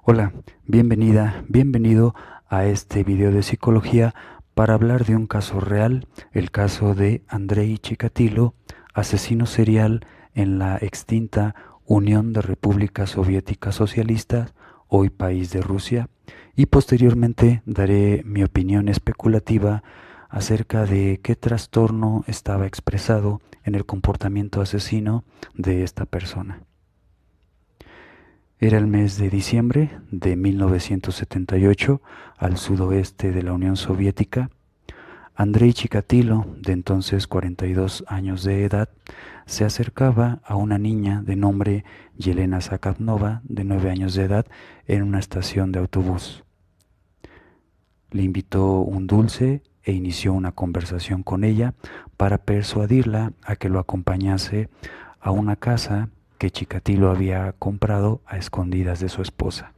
Hola, bienvenida, bienvenido a este video de psicología para hablar de un caso real, el caso de Andrei Chikatilo, asesino serial en la extinta Unión de Repúblicas Soviéticas Socialistas, hoy país de Rusia, y posteriormente daré mi opinión especulativa acerca de qué trastorno estaba expresado en el comportamiento asesino de esta persona. Era el mes de diciembre de 1978, al sudoeste de la Unión Soviética. Andrei Chikatilo, de entonces 42 años de edad, se acercaba a una niña de nombre Yelena Zakharova, de 9 años de edad, en una estación de autobús. Le invitó un dulce e inició una conversación con ella para persuadirla a que lo acompañase a una casa que Chikatilo había comprado a escondidas de su esposa.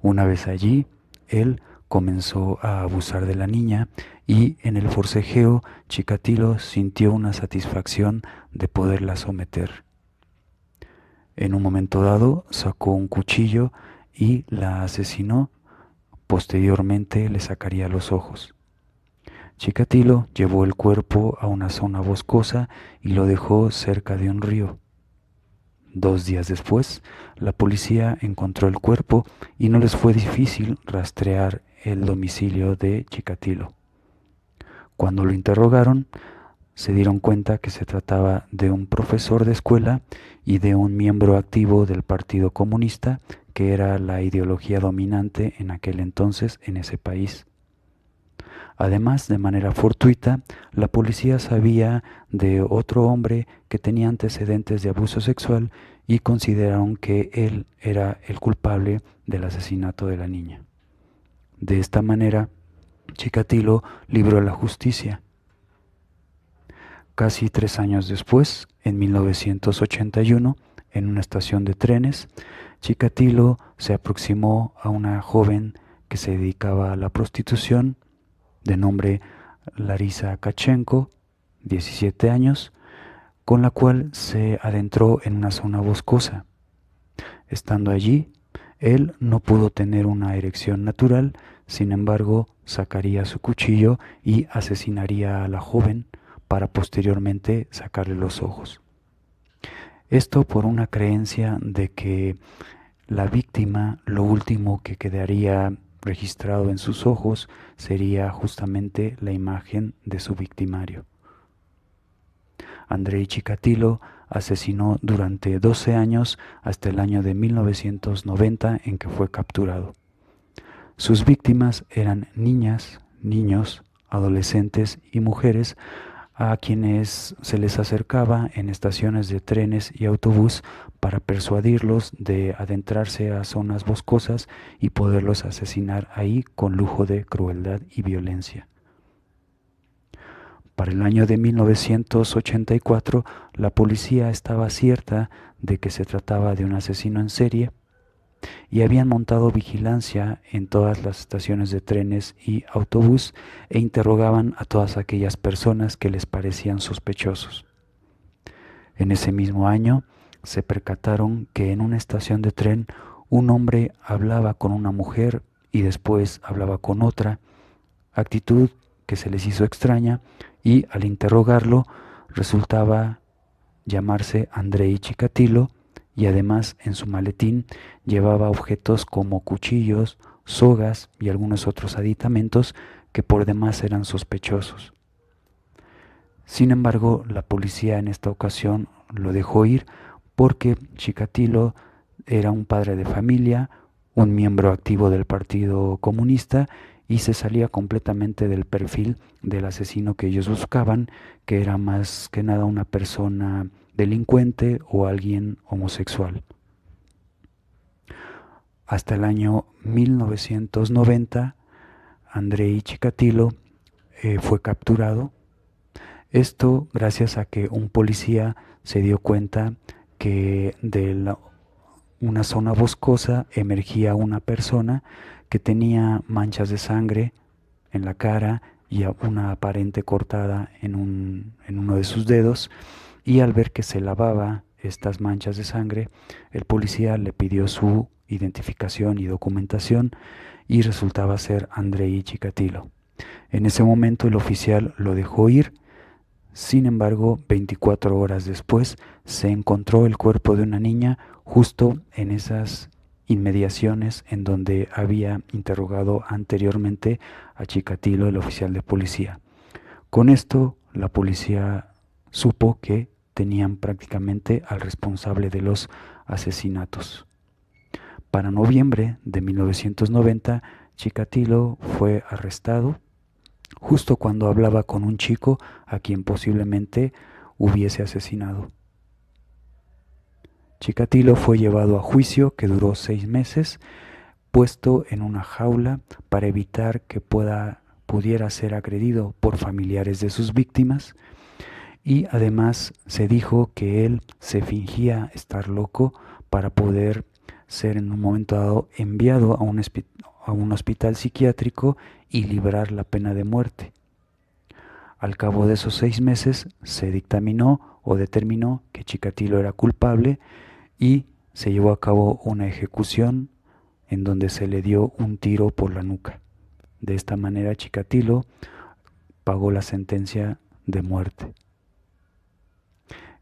Una vez allí, él comenzó a abusar de la niña y en el forcejeo Chikatilo sintió una satisfacción de poderla someter. En un momento dado sacó un cuchillo y la asesinó. Posteriormente le sacaría los ojos. Chikatilo llevó el cuerpo a una zona boscosa y lo dejó cerca de un río. 2 días después, la policía encontró el cuerpo y no les fue difícil rastrear el domicilio de Chikatilo. Cuando lo interrogaron, se dieron cuenta que se trataba de un profesor de escuela y de un miembro activo del Partido Comunista, que era la ideología dominante en aquel entonces en ese país. Además, de manera fortuita, la policía sabía de otro hombre que tenía antecedentes de abuso sexual y consideraron que él era el culpable del asesinato de la niña. De esta manera, Chikatilo libró la justicia. Casi 3 años después, en 1981, en una estación de trenes, Chikatilo se aproximó a una joven que se dedicaba a la prostitución, de nombre Larisa Kachenko, 17 años, con la cual se adentró en una zona boscosa. Estando allí, él no pudo tener una erección natural, sin embargo, sacaría su cuchillo y asesinaría a la joven para posteriormente sacarle los ojos. Esto por una creencia de que la víctima, lo último que quedaría registrado en sus ojos sería justamente la imagen de su victimario. Andrei Chikatilo asesinó durante 12 años hasta el año de 1990 en que fue capturado. Sus víctimas eran niñas, niños, adolescentes y mujeres a quienes se les acercaba en estaciones de trenes y autobús para persuadirlos de adentrarse a zonas boscosas y poderlos asesinar ahí con lujo de crueldad y violencia. Para el año de 1984, la policía estaba cierta de que se trataba de un asesino en serie y habían montado vigilancia en todas las estaciones de trenes y autobús e interrogaban a todas aquellas personas que les parecían sospechosos. En ese mismo año se percataron que en una estación de tren un hombre hablaba con una mujer y después hablaba con otra, actitud que se les hizo extraña y al interrogarlo resultaba llamarse Andrei Chikatilo y además en su maletín llevaba objetos como cuchillos, sogas y algunos otros aditamentos que por demás eran sospechosos. Sin embargo, la policía en esta ocasión lo dejó ir porque Chikatilo era un padre de familia, un miembro activo del Partido Comunista y se salía completamente del perfil del asesino que ellos buscaban, que era más que nada una persona delincuente o alguien homosexual. Hasta el año 1990, Andrei Chikatilo fue capturado. Esto gracias a que un policía se dio cuenta que de una zona boscosa emergía una persona que tenía manchas de sangre en la cara y una aparente cortada en uno de sus dedos, y al ver que se lavaba estas manchas de sangre, el policía le pidió su identificación y documentación y resultaba ser Andrei Chikatilo. En ese momento el oficial lo dejó ir. Sin embargo, 24 horas después se encontró el cuerpo de una niña justo en esas inmediaciones en donde había interrogado anteriormente a Chikatilo, el oficial de policía. Con esto, la policía supo que tenían prácticamente al responsable de los asesinatos. Para noviembre de 1990, Chikatilo fue arrestado justo cuando hablaba con un chico a quien posiblemente hubiese asesinado. Chikatilo fue llevado a juicio que duró 6 meses, puesto en una jaula para evitar que pudiera ser agredido por familiares de sus víctimas, y además se dijo que él se fingía estar loco para poder ser en un momento dado enviado a un hospital psiquiátrico y librar la pena de muerte. Al cabo de esos 6 meses se dictaminó o determinó que Chikatilo era culpable y se llevó a cabo una ejecución en donde se le dio un tiro por la nuca. De esta manera Chikatilo pagó la sentencia de muerte.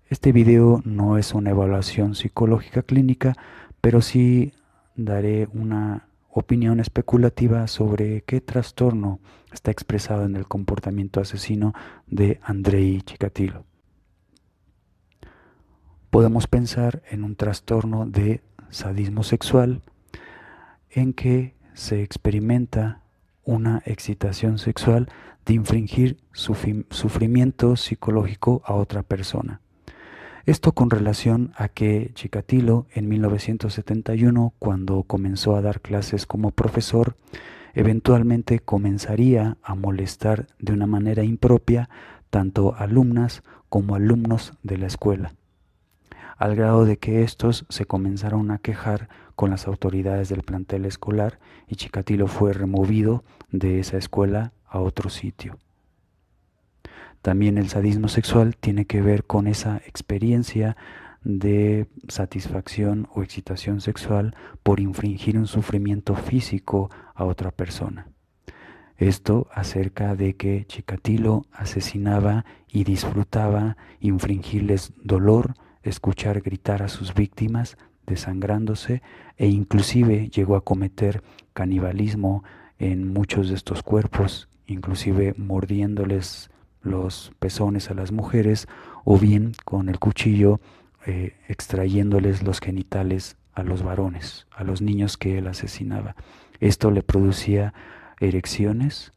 Este video no es una evaluación psicológica clínica, pero sí daré una opinión especulativa sobre qué trastorno está expresado en el comportamiento asesino de Andrei Chikatilo. Podemos pensar en un trastorno de sadismo sexual en que se experimenta una excitación sexual de infringir sufrimiento psicológico a otra persona. Esto con relación a que Chikatilo en 1971, cuando comenzó a dar clases como profesor, eventualmente comenzaría a molestar de una manera impropia tanto alumnas como alumnos de la escuela, al grado de que estos se comenzaron a quejar con las autoridades del plantel escolar y Chikatilo fue removido de esa escuela a otro sitio. También el sadismo sexual tiene que ver con esa experiencia de satisfacción o excitación sexual por infringir un sufrimiento físico a otra persona. Esto acerca de que Chikatilo asesinaba y disfrutaba infringirles dolor, escuchar gritar a sus víctimas desangrándose e inclusive llegó a cometer canibalismo en muchos de estos cuerpos, inclusive mordiéndoles los pezones a las mujeres o bien con el cuchillo extrayéndoles los genitales a los varones, a los niños que él asesinaba. Esto le producía erecciones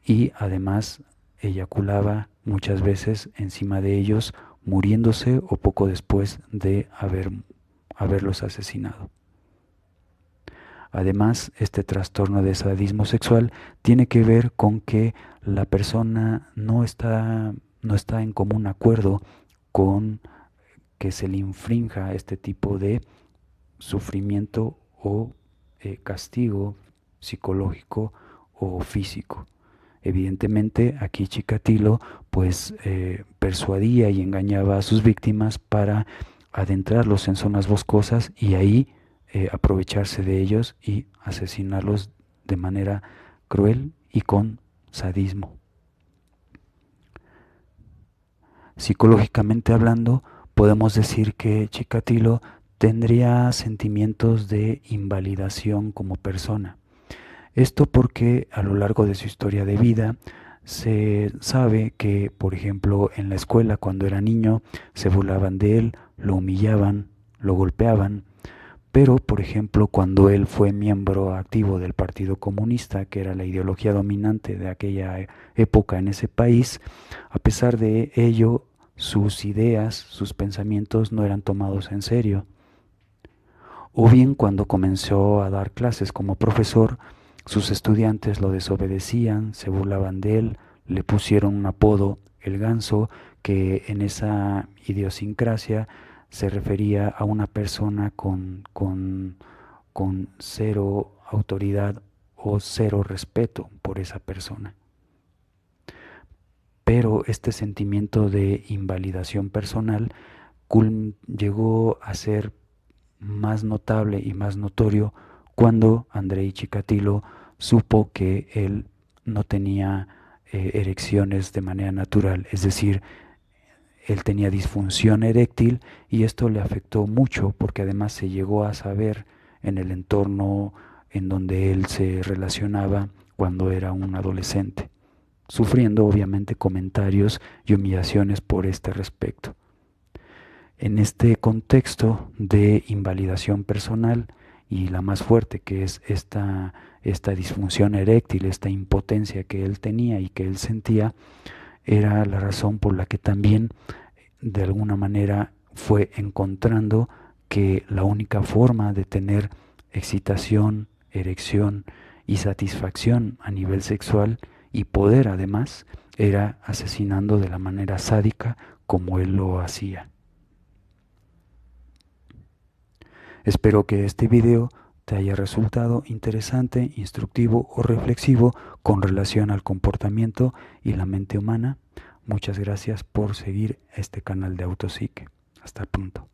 y además eyaculaba muchas veces encima de ellos, muriéndose o poco después de haberlos asesinado. Además, este trastorno de sadismo sexual tiene que ver con que la persona no está en común acuerdo con que se le infrinja este tipo de sufrimiento o castigo psicológico o físico. Evidentemente, aquí Chikatilo pues persuadía y engañaba a sus víctimas para adentrarlos en zonas boscosas y ahí aprovecharse de ellos y asesinarlos de manera cruel y con sadismo. Psicológicamente hablando, podemos decir que Chikatilo tendría sentimientos de invalidación como persona. Esto porque a lo largo de su historia de vida se sabe que, por ejemplo, en la escuela cuando era niño se burlaban de él, lo humillaban, lo golpeaban, pero, por ejemplo, cuando él fue miembro activo del Partido Comunista, que era la ideología dominante de aquella época en ese país, a pesar de ello, sus ideas, sus pensamientos no eran tomados en serio. O bien cuando comenzó a dar clases como profesor, sus estudiantes lo desobedecían, se burlaban de él, le pusieron un apodo, el ganso, que en esa idiosincrasia se refería a una persona con cero autoridad o cero respeto por esa persona. Pero este sentimiento de invalidación personal llegó a ser más notable y más notorio cuando Andrei Chikatilo supo que él no tenía erecciones de manera natural, es decir, él tenía disfunción eréctil y esto le afectó mucho porque además se llegó a saber en el entorno en donde él se relacionaba cuando era un adolescente, sufriendo obviamente comentarios y humillaciones por este respecto. En este contexto de invalidación personal y la más fuerte que es esta disfunción eréctil, esta impotencia que él tenía y que él sentía, era la razón por la que también de alguna manera fue encontrando que la única forma de tener excitación, erección y satisfacción a nivel sexual y poder además era asesinando de la manera sádica como él lo hacía. Espero que este video te haya resultado interesante, instructivo o reflexivo con relación al comportamiento y la mente humana. Muchas gracias por seguir este canal de Autopsique. Hasta pronto.